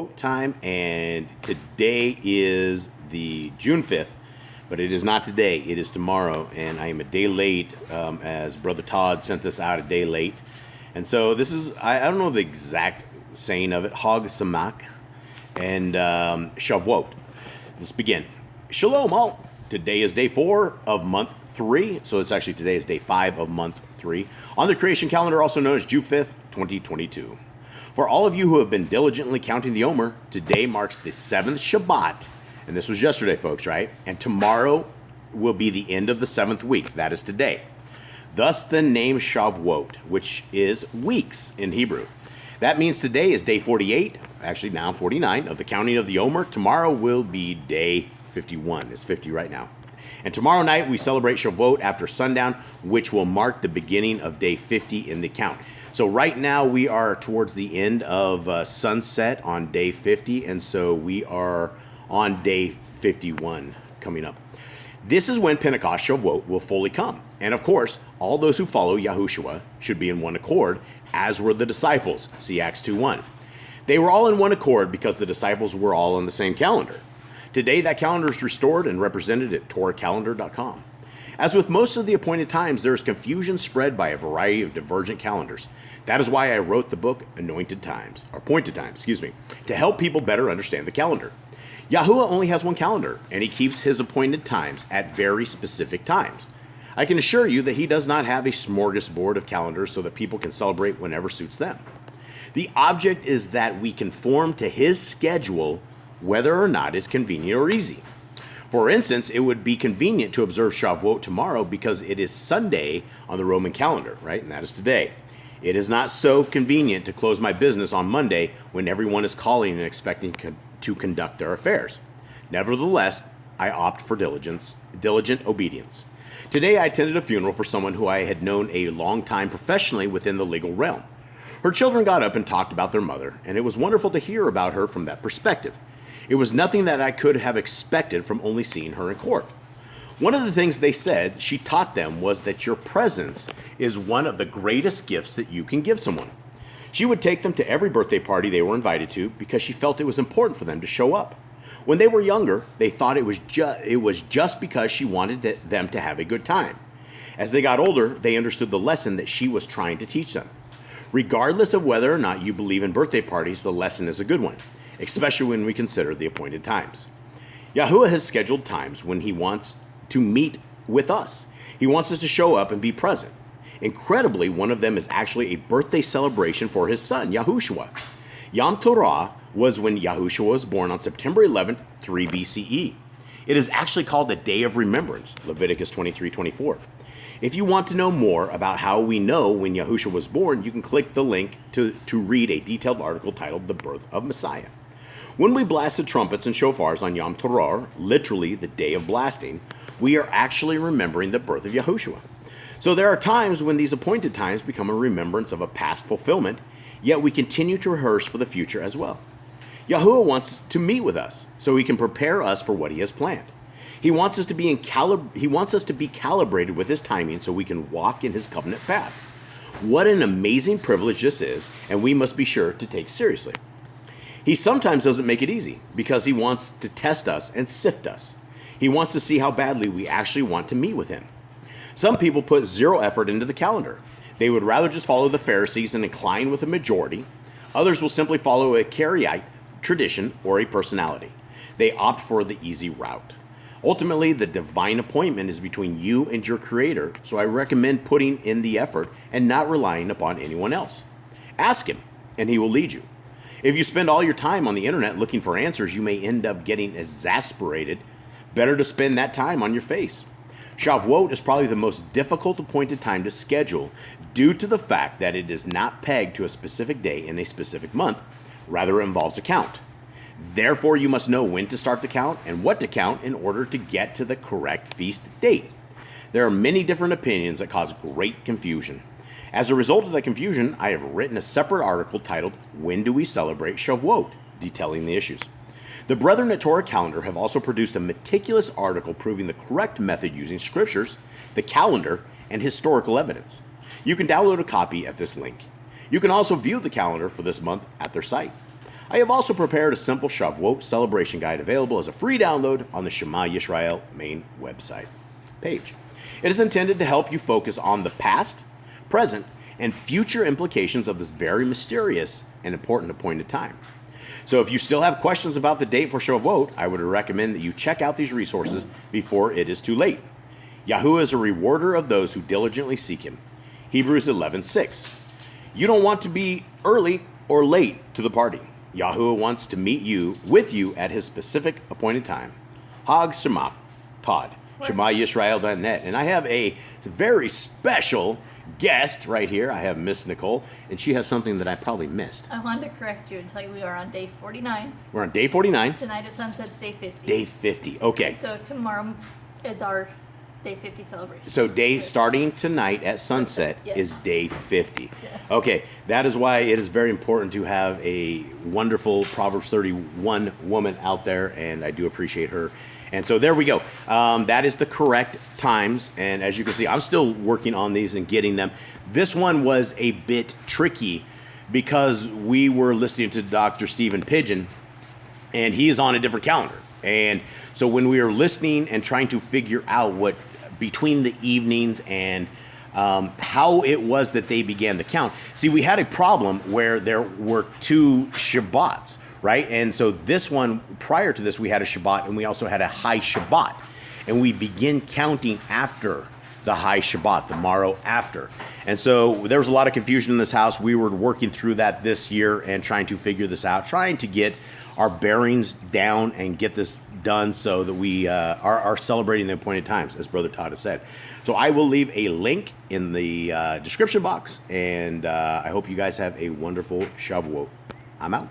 Time, and today is the June 5th, but it is not today, it is tomorrow, and I am a day late, as Brother Todd sent this out a day late. And so this is, I don't know the exact saying of it, Hag Sameach and Shavuot. Let's begin. Shalom all. Today is day 4 of month 3, so it's actually today is day 5 of month 3 on the creation calendar, also known as June 5th, 2022. For all of you who have been diligently counting the Omer, today marks the 7th Shabbat, and this was yesterday, folks, right? And tomorrow will be the end of the 7th week, that is today. Thus the name Shavuot, which is weeks in Hebrew. That means today is day 48, actually now 49, of the counting of the Omer. Tomorrow will be day 51, it's 50 right now. And tomorrow night we celebrate Shavuot after sundown, which will mark the beginning of day 50 in the count. So right now we are towards the end of sunset on day 50, and so we are on day 51 coming up. This is when Pentecost Shavuot will fully come. And of course, all those who follow Yahushua should be in one accord, as were the disciples. See Acts 2:1. They were all in one accord because the disciples were all on the same calendar. Today that calendar is restored and represented at torahcalendar.com. As with most of the appointed times, there is confusion spread by a variety of divergent calendars. That is why I wrote the book Appointed Times, to help people better understand the calendar. Yahuwah only has one calendar, and he keeps his appointed times at very specific times. I can assure you that he does not have a smorgasbord of calendars so that people can celebrate whenever suits them. The object is that we conform to his schedule, whether or not it's convenient or easy. For instance, it would be convenient to observe Shavuot tomorrow because it is Sunday on the Roman calendar, right? And that is today. It is not so convenient to close my business on Monday when everyone is calling and expecting to conduct their affairs. Nevertheless, I opt for diligent obedience. Today, I attended a funeral for someone who I had known a long time professionally within the legal realm. Her children got up and talked about their mother, and it was wonderful to hear about her from that perspective. It was nothing that I could have expected from only seeing her in court. One of the things they said she taught them was that your presence is one of the greatest gifts that you can give someone. She would take them to every birthday party they were invited to because she felt it was important for them to show up. When they were younger, they thought it was just because she wanted them to have a good time. As they got older, they understood the lesson that she was trying to teach them. Regardless of whether or not you believe in birthday parties, the lesson is a good one, especially when we consider the appointed times. Yahuwah has scheduled times when he wants to meet with us. He wants us to show up and be present. Incredibly, one of them is actually a birthday celebration for his son, Yahushua. Yom Torah was when Yahushua was born on September 11th, 3 BCE. It is actually called the Day of Remembrance, Leviticus 23:24. If you want to know more about how we know when Yahushua was born, you can click the link to read a detailed article titled The Birth of Messiah. When we blast the trumpets and shofars on Yom Torah, literally the day of blasting, we are actually remembering the birth of Yahushua. So there are times when these appointed times become a remembrance of a past fulfillment, yet we continue to rehearse for the future as well. Yahuwah wants to meet with us so he can prepare us for what he has planned. He wants us to be calibrated with his timing so we can walk in his covenant path. What an amazing privilege this is, and we must be sure to take seriously. He sometimes doesn't make it easy because he wants to test us and sift us. He wants to see how badly we actually want to meet with him. Some people put zero effort into the calendar. They would rather just follow the Pharisees and incline with a majority. Others will simply follow a Karaite tradition or a personality. They opt for the easy route. Ultimately, the divine appointment is between you and your Creator, so I recommend putting in the effort and not relying upon anyone else. Ask him, and he will lead you. If you spend all your time on the internet looking for answers, you may end up getting exasperated. Better to spend that time on your face. Shavuot is probably the most difficult appointed time to schedule due to the fact that it is not pegged to a specific day in a specific month. Rather, it involves a count. Therefore, you must know when to start the count and what to count in order to get to the correct feast date. There are many different opinions that cause great confusion. As a result of that confusion, I have written a separate article titled, When Do We Celebrate Shavuot?, detailing the issues. The brethren at Torah Calendar have also produced a meticulous article proving the correct method using scriptures, the calendar, and historical evidence. You can download a copy at this link. You can also view the calendar for this month at their site. I have also prepared a simple Shavuot celebration guide available as a free download on the Shema Yisrael main website page. It is intended to help you focus on the past, present, and future implications of this very mysterious and important appointed time. So if you still have questions about the date for Shavuot, I would recommend that you check out these resources before it is too late. Yahuwah is a rewarder of those who diligently seek him. Hebrews 11:6. You don't want to be early or late to the party. Yahuwah wants to meet with you at his specific appointed time. Hag Sameach Shavuot. ShemaYisrael.net. And I have a very special guest right here. I have Miss Nicole, and she has something that I probably missed. I wanted to correct you and tell you we are on day 49. We're on day 49. Tonight at sunset's day 50. Day 50. Okay. So tomorrow is our day 50 celebration. So day starting tonight at sunset yes. is day 50. Yes. Okay, that is why it is very important to have a wonderful Proverbs 31 woman out there, and I do appreciate her. And so there we go. That is the correct times, and as you can see, I'm still working on these and getting them. This one was a bit tricky because we were listening to Dr. Stephen Pidgeon, and he is on a different calendar. And so when we were listening and trying to figure out what between the evenings and how it was that they began the count, see, we had a problem where there were two Shabbats, right? And so this one, prior to this, we had a Shabbat, and we also had a high Shabbat. And we begin counting after the high Shabbat, the morrow after. And so there was a lot of confusion in this house. We were working through that this year and trying to figure this out, trying to get our bearings down and get this done so that we are celebrating the appointed times, as Brother Todd has said. So I will leave a link in the description box, and I hope you guys have a wonderful Shavuot. I'm out.